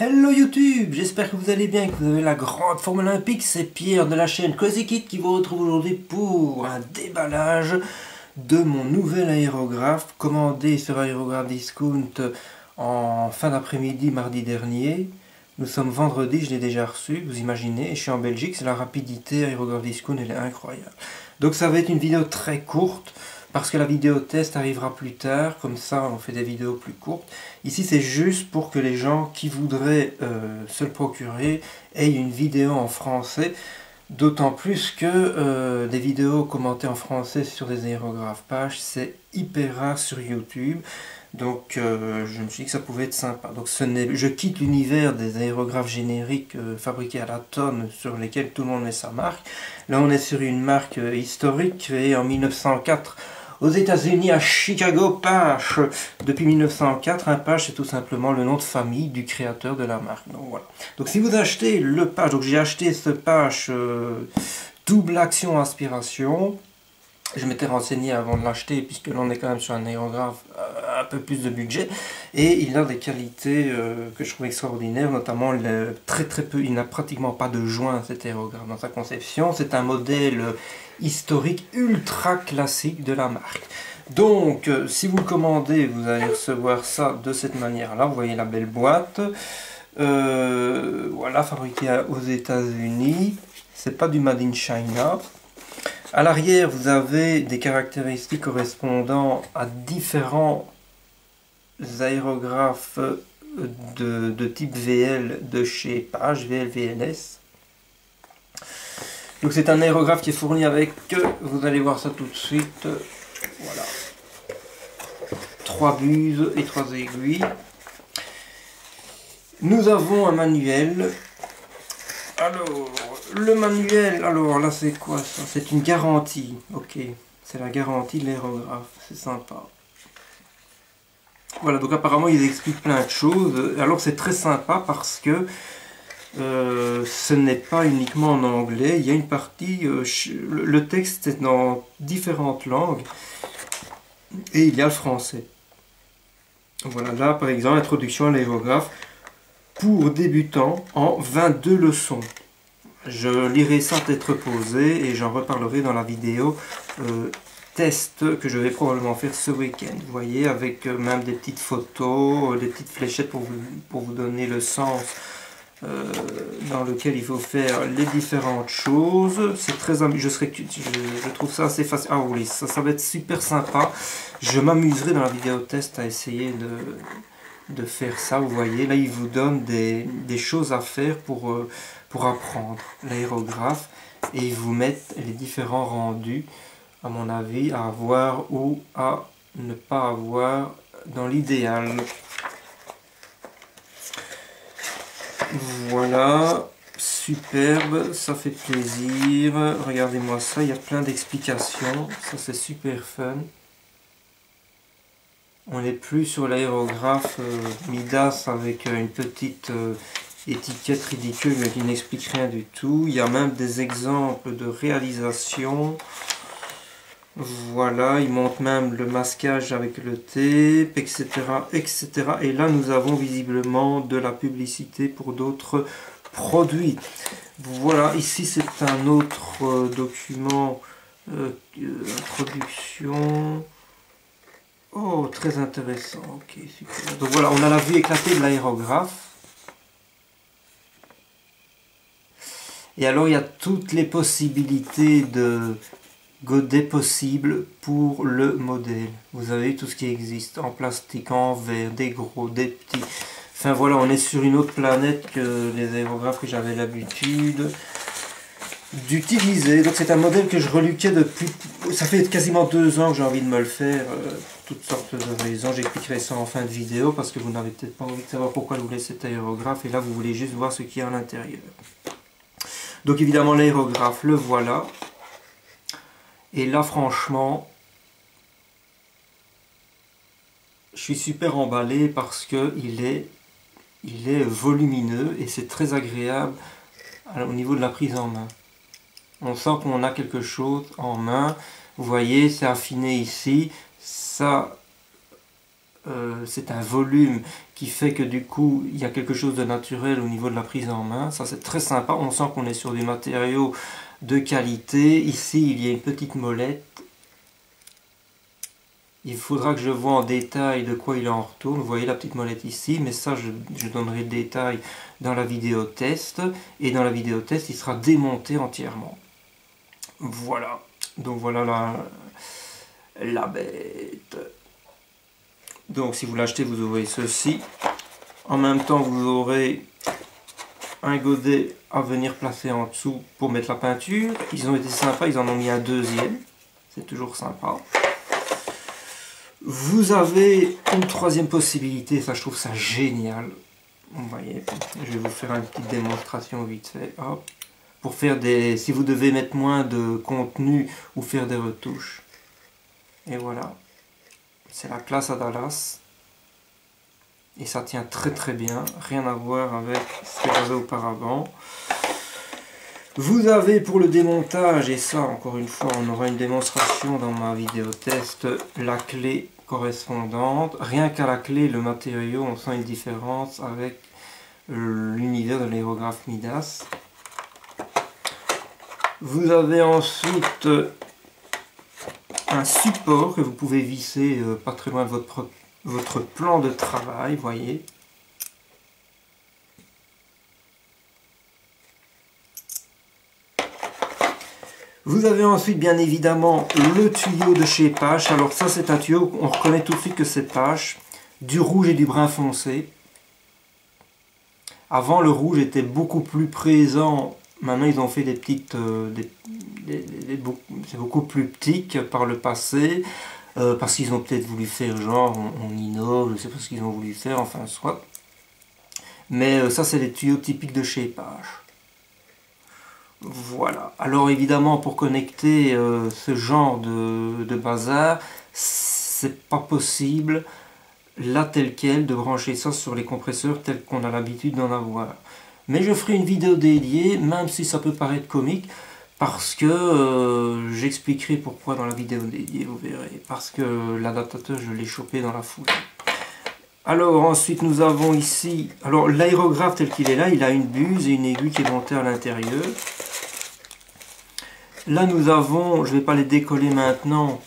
Hello YouTube, j'espère que vous allez bien, que vous avez la grande forme olympique. C'est Pierre de la chaîne Cozy Kit qui vous retrouve aujourd'hui pour un déballage de mon nouvel aérographe commandé sur Aérographe Discount en fin d'après-midi mardi dernier. Nous sommes vendredi, je l'ai déjà reçu, vous imaginez, et je suis en Belgique, c'est la rapidité Aérographe Discount, elle est incroyable. Donc ça va être une vidéo très courte, parce que la vidéo test arrivera plus tard, comme ça on fait des vidéos plus courtes. Ici c'est juste pour que les gens qui voudraient se le procurer aient une vidéo en français, d'autant plus que des vidéos commentées en français sur des aérographes pages, c'est hyper rare sur YouTube. Donc je me suis dit que ça pouvait être sympa. Donc je quitte l'univers des aérographes génériques fabriqués à la tonne sur lesquels tout le monde met sa marque. Là on est sur une marque historique créée en 1904 aux États-Unis à Chicago, Pache. Depuis 1904, un Pache c'est tout simplement le nom de famille du créateur de la marque. Donc voilà. Donc si vous achetez le Pache, donc j'ai acheté ce Pache double action aspiration. Je m'étais renseigné avant de l'acheter, puisque là on est quand même sur un aérographe un peu plus de budget, et il a des qualités que je trouve extraordinaires, notamment très peu, il n'a pratiquement pas de joint cet aérographe dans sa conception. C'est un modèle historique ultra classique de la marque. Donc si vous le commandez, vous allez recevoir ça de cette manière là, vous voyez la belle boîte, voilà, fabriqué aux États-Unis, c'est pas du Made in China. À l'arrière, vous avez des caractéristiques correspondant à différents aérographes de type VL de chez Page, VL, VLS. Donc c'est un aérographe qui est fourni avec, vous allez voir ça tout de suite, voilà, 3 buses et 3 aiguilles. Nous avons un manuel. Alors, le manuel, alors là c'est quoi ça? C'est une garantie, ok, c'est la garantie de l'aérographe, c'est sympa. Voilà, donc apparemment ils expliquent plein de choses. Alors c'est très sympa parce que ce n'est pas uniquement en anglais, il y a une partie, le texte est dans différentes langues et il y a le français. Voilà, là par exemple, introduction à l'aérographe pour débutants en 22 leçons. Je lirai ça tête reposée et j'en reparlerai dans la vidéo test que je vais probablement faire ce week-end. Vous voyez, avec même des petites photos, des petites fléchettes pour vous donner le sens dans lequel il faut faire les différentes choses. C'est très je trouve ça assez facile. Ah oui, ça va être super sympa. Je m'amuserai dans la vidéo test à essayer de faire ça. Vous voyez, là il vous donne des choses à faire pour apprendre l'aérographe, et ils vous mettent les différents rendus, à mon avis, à avoir ou à ne pas avoir dans l'idéal. Voilà, superbe, ça fait plaisir. Regardez-moi ça, il y a plein d'explications, ça c'est super fun. On n'est plus sur l'aérographe Midas avec une petite étiquette ridicule mais qui n'explique rien du tout. Il y a même des exemples de réalisation. Voilà, il montre même le masquage avec le tape, etc., etc. Et là, nous avons visiblement de la publicité pour d'autres produits. Voilà, ici c'est un autre document, introduction. Oh, très intéressant. Ok, super. Donc voilà, on a la vue éclatée de l'aérographe. Et alors, il y a toutes les possibilités de godets possibles pour le modèle. Vous avez tout ce qui existe en plastique, en verre, des gros, des petits. Enfin voilà, on est sur une autre planète que les aérographes que j'avais l'habitude d'utiliser. Donc c'est un modèle que je reluquais depuis... Ça fait quasiment 2 ans que j'ai envie de me le faire. Toutes sortes de raisons. J'expliquerai ça en fin de vidéo parce que vous n'avez peut-être pas envie de savoir pourquoi je voulais cet aérographe. Et là, vous voulez juste voir ce qu'il y a à l'intérieur. Donc évidemment, l'aérographe, le voilà. Et là, franchement, je suis super emballé parce que il est volumineux et c'est très agréable au niveau de la prise en main. On sent qu'on a quelque chose en main. Vous voyez, c'est affiné ici. Ça, c'est un volume qui fait que du coup il y a quelque chose de naturel au niveau de la prise en main. Ça c'est très sympa, on sent qu'on est sur des matériaux de qualité. Ici il y a une petite molette. Il faudra que je vois en détail de quoi il en retourne. Vous voyez la petite molette ici, mais ça je donnerai le détail dans la vidéo test. Et dans la vidéo test il sera démonté entièrement. Voilà, donc voilà la bête. Donc si vous l'achetez, vous aurez ceci. En même temps, vous aurez un godet à venir placer en dessous pour mettre la peinture. Ils ont été sympas, ils en ont mis un deuxième. C'est toujours sympa. Vous avez une troisième possibilité, ça je trouve ça génial. Vous voyez, je vais vous faire une petite démonstration vite fait. Hop. Pour faire des... Si vous devez mettre moins de contenu ou faire des retouches. Et voilà. C'est la classe à Dallas. Et ça tient très très bien. Rien à voir avec ce que j'avais auparavant. Vous avez pour le démontage, et ça encore une fois on aura une démonstration dans ma vidéo test, la clé correspondante. Rien qu'à la clé, le matériau, on sent une différence avec l'univers de l'aérographe Midas. Vous avez ensuite un support que vous pouvez visser pas très loin de votre plan de travail, voyez. Vous avez ensuite bien évidemment le tuyau de chez Pache. Alors ça c'est un tuyau, on reconnaît tout de suite que c'est Pache. Du rouge et du brun foncé. Avant le rouge était beaucoup plus présent. Maintenant ils ont fait des petites... c'est beaucoup plus petit que par le passé. Parce qu'ils ont peut-être voulu faire genre on innove, je sais pas ce qu'ils ont voulu faire, enfin soit. Mais ça c'est les tuyaux typiques de chez Pache. Voilà. Alors évidemment pour connecter ce genre de bazar, c'est pas possible là tel quel de brancher ça sur les compresseurs tels qu'on a l'habitude d'en avoir. Mais je ferai une vidéo dédiée, même si ça peut paraître comique, parce que j'expliquerai pourquoi dans la vidéo dédiée, vous verrez. Parce que l'adaptateur je l'ai chopé dans la foulée. Alors ensuite nous avons ici, alors l'aérographe tel qu'il est là, il a une buse et une aiguille qui est montée à l'intérieur. Là nous avons, je ne vais pas les décoller maintenant,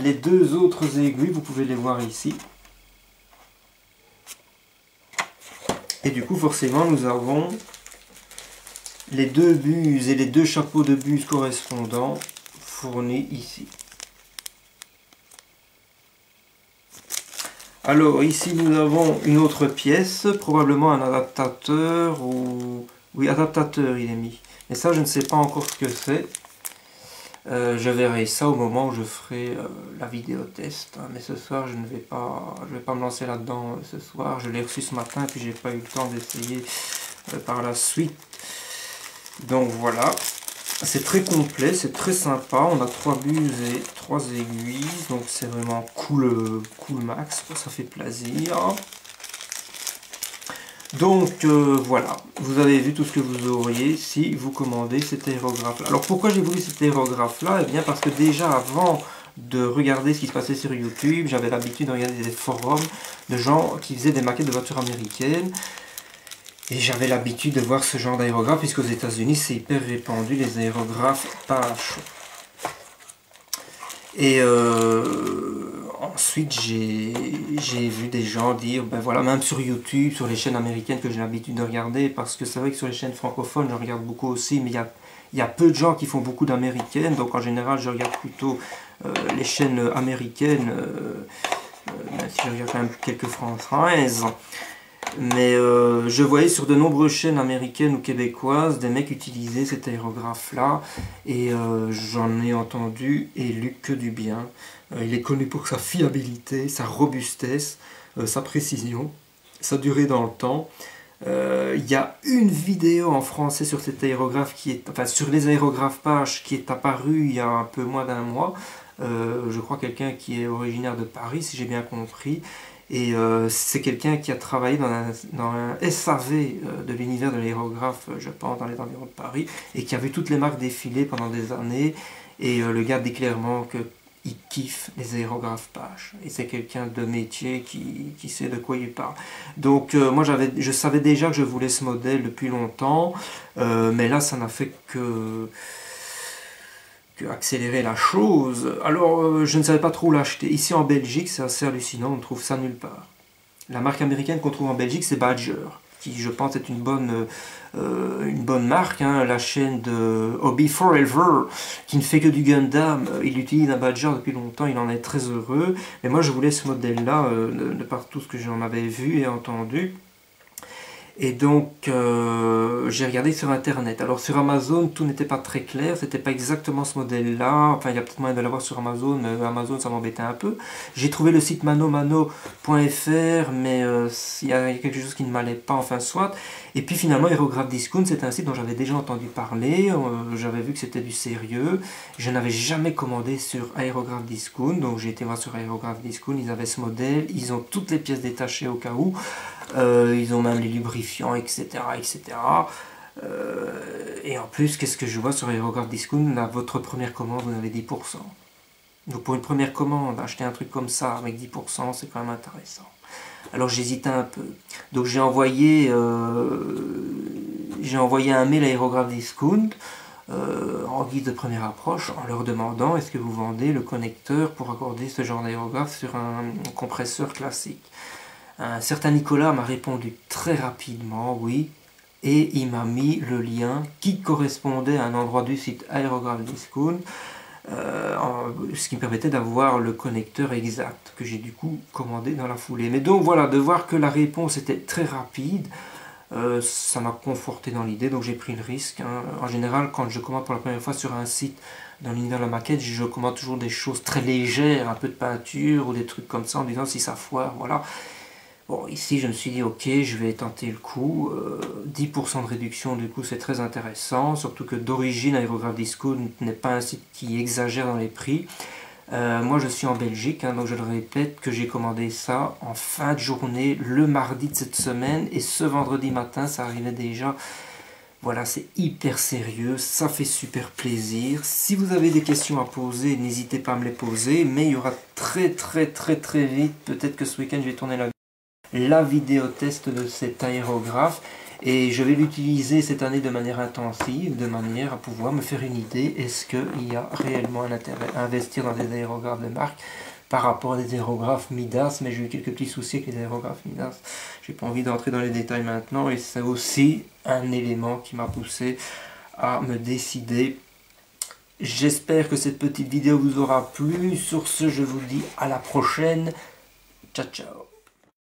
les deux autres aiguilles, vous pouvez les voir ici. Et du coup forcément nous avons les deux buses et les deux chapeaux de buse correspondants fournis ici. Alors ici nous avons une autre pièce, probablement un adaptateur ou... Oui, adaptateur il est mis. Et ça je ne sais pas encore ce que c'est. Je verrai ça au moment où je ferai la vidéo test. Hein. Mais ce soir je ne vais pas me lancer là-dedans ce soir. Je l'ai reçu ce matin et puis j'ai pas eu le temps d'essayer par la suite. Donc voilà. C'est très complet, c'est très sympa. On a 3 buses et 3 aiguilles. Donc c'est vraiment cool, cool max. Ça fait plaisir. Donc voilà, vous avez vu tout ce que vous auriez si vous commandez cet aérographe là. Alors pourquoi j'ai voulu cet aérographe là? Eh bien parce que déjà avant de regarder ce qui se passait sur YouTube, j'avais l'habitude de regarder des forums de gens qui faisaient des maquettes de voitures américaines. Et j'avais l'habitude de voir ce genre d'aérographe puisqu'aux États-Unis c'est hyper répandu les aérographes Pache. Et ensuite j'ai vu des gens dire, ben voilà, même sur YouTube, sur les chaînes américaines que j'ai l'habitude de regarder, parce que c'est vrai que sur les chaînes francophones, je regarde beaucoup aussi, mais il y a peu de gens qui font beaucoup d'américaines, donc en général je regarde plutôt les chaînes américaines, même si je regarde quand même quelques françaises. Mais je voyais sur de nombreuses chaînes américaines ou québécoises des mecs utiliser cet aérographe là et j'en ai entendu et lu que du bien. Il est connu pour sa fiabilité, sa robustesse, sa précision, sa durée dans le temps. Il y a une vidéo en français sur cet aérographe qui est, enfin sur les aérographes Pache qui est apparue il y a un peu moins d'un mois. Je crois quelqu'un qui est originaire de Paris si j'ai bien compris. Et c'est quelqu'un qui a travaillé dans un SAV de l'univers de l'aérographe, je pense, dans les environs de Paris, et qui a vu toutes les marques défiler pendant des années. Et le gars dit clairement que il kiffe les aérographes Pache. Et c'est quelqu'un de métier qui sait de quoi il parle. Donc moi je savais déjà que je voulais ce modèle depuis longtemps, mais là ça n'a fait que accélérer la chose. Alors je ne savais pas trop où l'acheter. Ici en Belgique c'est assez hallucinant, on ne trouve ça nulle part. La marque américaine qu'on trouve en Belgique c'est Badger, qui je pense est une bonne marque, hein. La chaîne de Hobby Forever, qui ne fait que du Gundam, il utilise un Badger depuis longtemps, il en est très heureux. Mais moi je voulais ce modèle-là, de par tout ce que j'en avais vu et entendu. Et donc j'ai regardé sur internet. Alors sur Amazon tout n'était pas très clair, c'était pas exactement ce modèle là, enfin il y a peut-être moyen de l'avoir sur Amazon, mais Amazon ça m'embêtait un peu. J'ai trouvé le site manomano.fr, mais il y a quelque chose qui ne m'allait pas, enfin soit. Et puis finalement Aerograph Discount, c'est un site dont j'avais déjà entendu parler, j'avais vu que c'était du sérieux. Je n'avais jamais commandé sur Aerograph Discount, donc j'ai été voir sur Aerograph Discount, ils avaient ce modèle, ils ont toutes les pièces détachées au cas où. Ils ont même les lubrifiants, etc. etc. Et en plus, qu'est-ce que je vois sur Aerograph Discount? Là, votre première commande, vous avez 10%. Donc pour une première commande, acheter un truc comme ça avec 10%, c'est quand même intéressant. Alors j'hésitais un peu. Donc j'ai envoyé un mail à Aerograph Discount en guise de première approche en leur demandant est-ce que vous vendez le connecteur pour accorder ce genre d'aérographe sur un compresseur classique. Un certain Nicolas m'a répondu très rapidement, oui, et il m'a mis le lien qui correspondait à un endroit du site Aerograph Discount, ce qui me permettait d'avoir le connecteur exact, que j'ai du coup commandé dans la foulée. Mais donc voilà, de voir que la réponse était très rapide, ça m'a conforté dans l'idée, donc j'ai pris le risque, hein. En général, quand je commande pour la première fois sur un site dans l'univers de la maquette, je commande toujours des choses très légères, un peu de peinture ou des trucs comme ça, en disant si ça foire, voilà. Bon, ici je me suis dit ok, je vais tenter le coup, 10% de réduction du coup c'est très intéressant, surtout que d'origine Aerograph Discount n'est pas un site qui exagère dans les prix. Moi je suis en Belgique, hein, donc je le répète que j'ai commandé ça en fin de journée, le mardi de cette semaine, et ce vendredi matin ça arrivait déjà. Voilà, c'est hyper sérieux, ça fait super plaisir. Si vous avez des questions à poser, n'hésitez pas à me les poser, mais il y aura très vite, peut-être que ce week-end je vais tourner la vidéo test de cet aérographe et je vais l'utiliser cette année de manière intensive, de manière à pouvoir me faire une idée, est-ce qu'il y a réellement un intérêt à investir dans des aérographes de marque par rapport à des aérographes Midas, mais j'ai eu quelques petits soucis avec les aérographes Midas, j'ai pas envie d'entrer dans les détails maintenant, et c'est aussi un élément qui m'a poussé à me décider. J'espère que cette petite vidéo vous aura plu, sur ce je vous dis à la prochaine, ciao ciao.